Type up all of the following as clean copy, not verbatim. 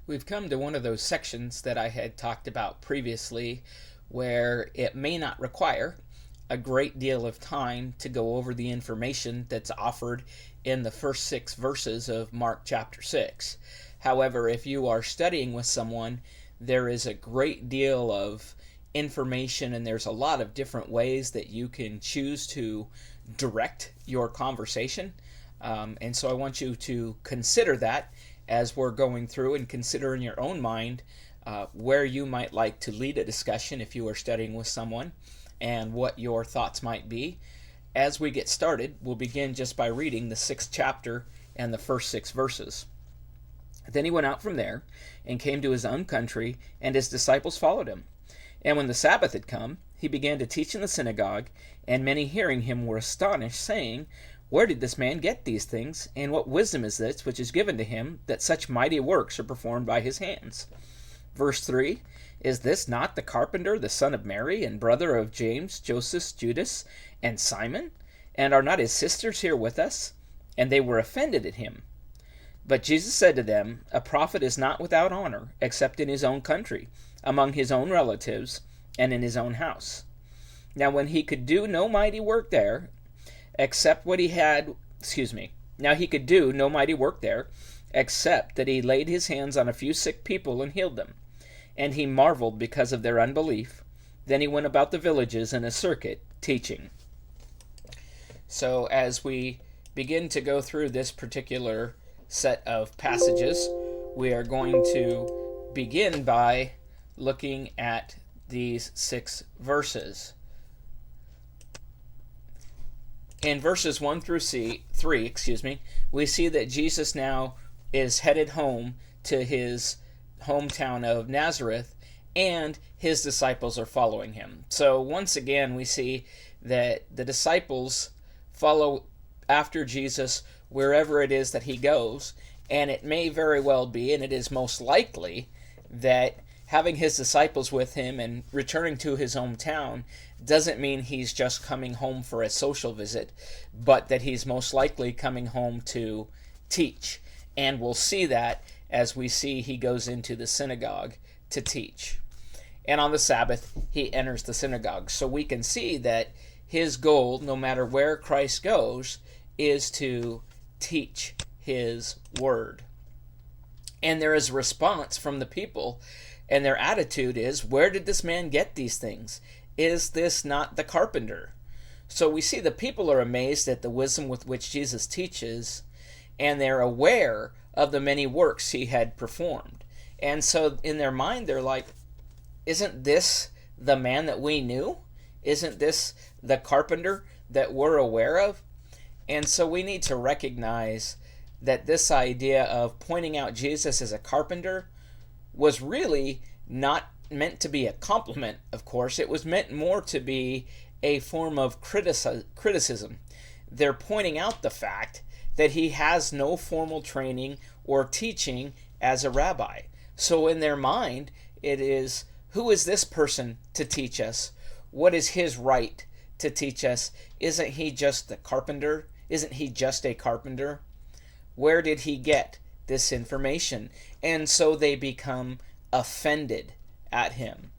We've come to one of those sections that I had talked about previously where it may not require a great deal of time to go over the information that's offered in the first 6 verses of Mark chapter 6. However, if you are studying with someone, there is a great deal of information and there's a lot of different ways that you can choose to direct your conversation. And so I want you to consider that as we're going through and consider in your own mind where you might like to lead a discussion if you are studying with someone and what your thoughts might be. As we get started, we'll begin just by reading the 6th chapter and the first 6 verses. Then he went out from there and came to his own country, and his disciples followed him. And when the Sabbath had come, he began to teach in the synagogue, and many hearing him were astonished, saying, "Where did this man get these things? And what wisdom is this which is given to him, that such mighty works are performed by his hands?" Verse 3, "Is this not the carpenter, the son of Mary, and brother of James, Joseph, Judas, and Simon? And are not his sisters here with us?" And they were offended at him. But Jesus said to them, "A prophet is not without honor, except in his own country, among his own relatives, and in his own house." Now when he could do no mighty work there, Now he could do no mighty work there, except that he laid his hands on a few sick people and healed them. And he marveled because of their unbelief. Then he went about the villages in a circuit, teaching. So as we begin to go through this particular set of passages, we are going to begin by looking at these 6 verses. In verses 1 through 3, we see that Jesus now is headed home to his hometown of Nazareth, and his disciples are following him. So once again, we see that the disciples follow after Jesus wherever it is that he goes, and it may very well be, and it is most likely, that having his disciples with him and returning to his hometown doesn't mean he's just coming home for a social visit, but that he's most likely coming home to teach. And we'll see that as we see he goes into the synagogue to teach. And on the Sabbath, he enters the synagogue. So we can see that his goal, no matter where Christ goes, is to teach his word. And there is a response from the people, and their attitude is, "Where did this man get these things? Is this not the carpenter?" So we see the people are amazed at the wisdom with which Jesus teaches, and they're aware of the many works he had performed. And so in their mind, they're like, "Isn't this the man that we knew? Isn't this the carpenter that we're aware of?" And so we need to recognize that this idea of pointing out Jesus as a carpenter was really not meant to be a compliment, of course. It was meant more to be a form of criticism. They're pointing out the fact that he has no formal training or teaching as a rabbi. So in their mind, it is, who is this person to teach us? What is his right to teach us? Isn't he just the carpenter? Isn't he just a carpenter? Where did he get this information? And so they become offended at him.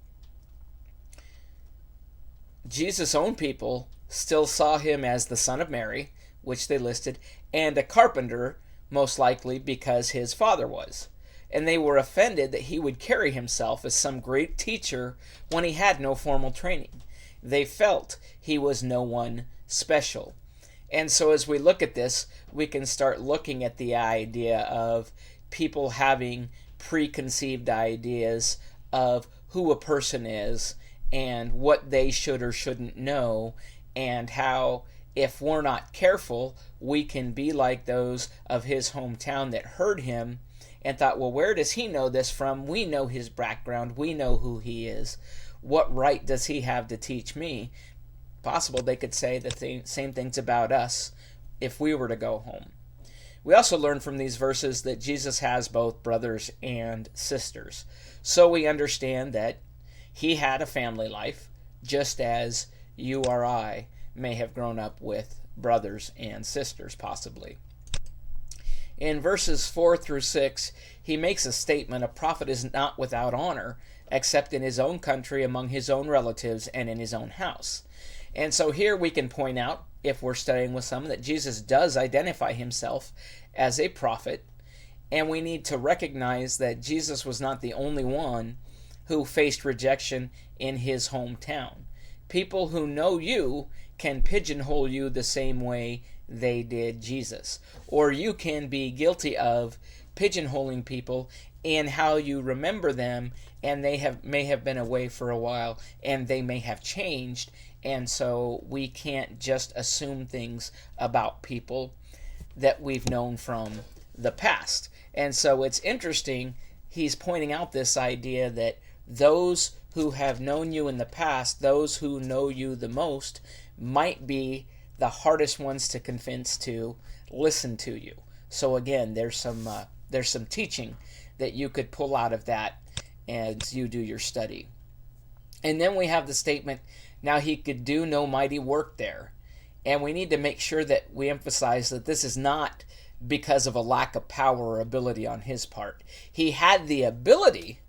Jesus' own people still saw him as the son of Mary, which they listed, and a carpenter, most likely because his father was. And they were offended that he would carry himself as some great teacher when he had no formal training. They felt he was no one special. And so as we look at this, we can start looking at the idea of people having preconceived ideas of who a person is and what they should or shouldn't know, and how if we're not careful, we can be like those of his hometown that heard him and thought, well, where does he know this from? We know his background. We know who he is. What right does he have to teach me? Possible they could say the same things about us if we were to go home. We also learn from these verses that Jesus has both brothers and sisters. So we understand that he had a family life, just as you or I may have grown up with brothers and sisters, possibly. In verses 4 through 6, he makes a statement: a prophet is not without honor, except in his own country, among his own relatives, and in his own house. And so here we can point out, if we're studying with someone, that Jesus does identify himself as a prophet, and we need to recognize that Jesus was not the only one who faced rejection in his hometown. People who know you can pigeonhole you the same way they did Jesus. Or you can be guilty of pigeonholing people in how you remember them, and they may have been away for a while, and they may have changed, and so we can't just assume things about people that we've known from the past. And so it's interesting, he's pointing out this idea that those who have known you in the past, those who know you the most, might be the hardest ones to convince to listen to you. So again, there's some teaching that you could pull out of that as you do your study. And then we have the statement, now he could do no mighty work there. And we need to make sure that we emphasize that this is not because of a lack of power or ability on his part. He had the ability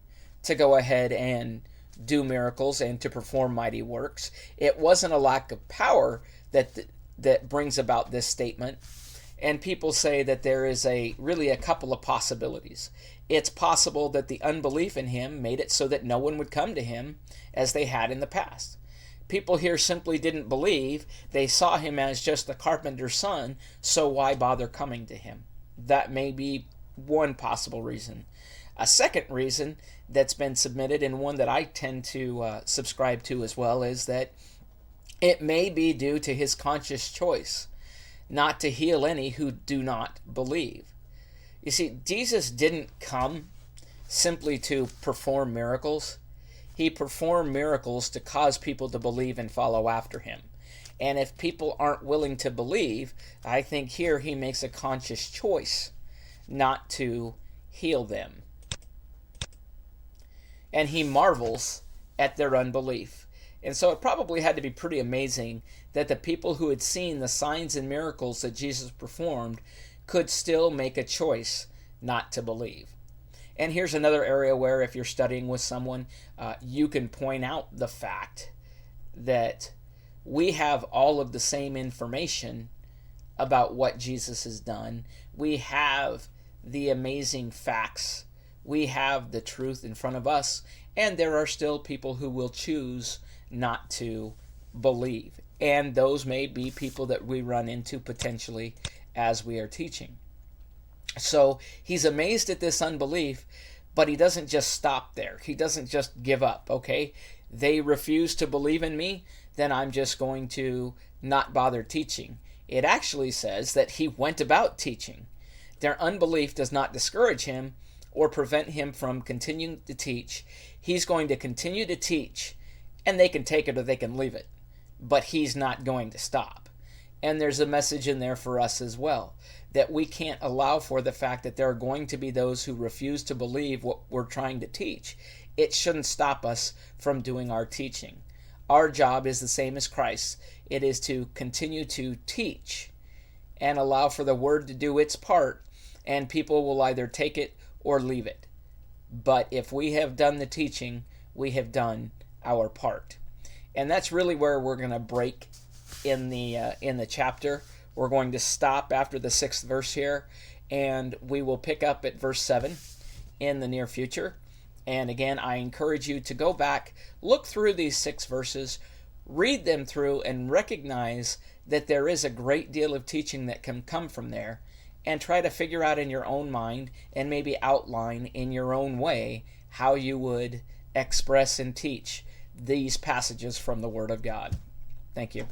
to go ahead and do miracles and to perform mighty works. It wasn't a lack of power that brings about this statement. And people say that there is really a couple of possibilities. It's possible that the unbelief in him made it so that no one would come to him as they had in the past. People here simply didn't believe. They saw him as just the carpenter's son, so why bother coming to him? That may be one possible reason. A second reason that's been submitted, and one that I tend to subscribe to as well, is that it may be due to his conscious choice not to heal any who do not believe. You see, Jesus didn't come simply to perform miracles. He performed miracles to cause people to believe and follow after him. And if people aren't willing to believe, I think here he makes a conscious choice not to heal them. And he marvels at their unbelief. And so it probably had to be pretty amazing that the people who had seen the signs and miracles that Jesus performed could still make a choice not to believe. And here's another area where, if you're studying with someone, you can point out the fact that we have all of the same information about what Jesus has done. We have the amazing facts. We have the truth in front of us. And there are still people who will choose not to believe. And those may be people that we run into potentially as we are teaching. So he's amazed at this unbelief, but he doesn't just stop there. He doesn't just give up. Okay, they refuse to believe in me, then I'm just going to not bother teaching. It actually says that he went about teaching. Their unbelief does not discourage him or prevent him from continuing to teach. He's going to continue to teach, and they can take it or they can leave it. But he's not going to stop. And there's a message in there for us as well, that we can't allow for the fact that there are going to be those who refuse to believe what we're trying to teach. It shouldn't stop us from doing our teaching. Our job is the same as Christ's. It is to continue to teach and allow for the word to do its part, and people will either take it or leave it. But if we have done the teaching, we have done our part. And that's really where we're going to break in the chapter. We're going to stop after the 6th verse here, and we will pick up at verse 7 in the near future. And again, I encourage you to go back, look through these 6 verses, read them through, and recognize that there is a great deal of teaching that can come from there, and try to figure out in your own mind and maybe outline in your own way how you would express and teach these passages from the Word of God. Thank you.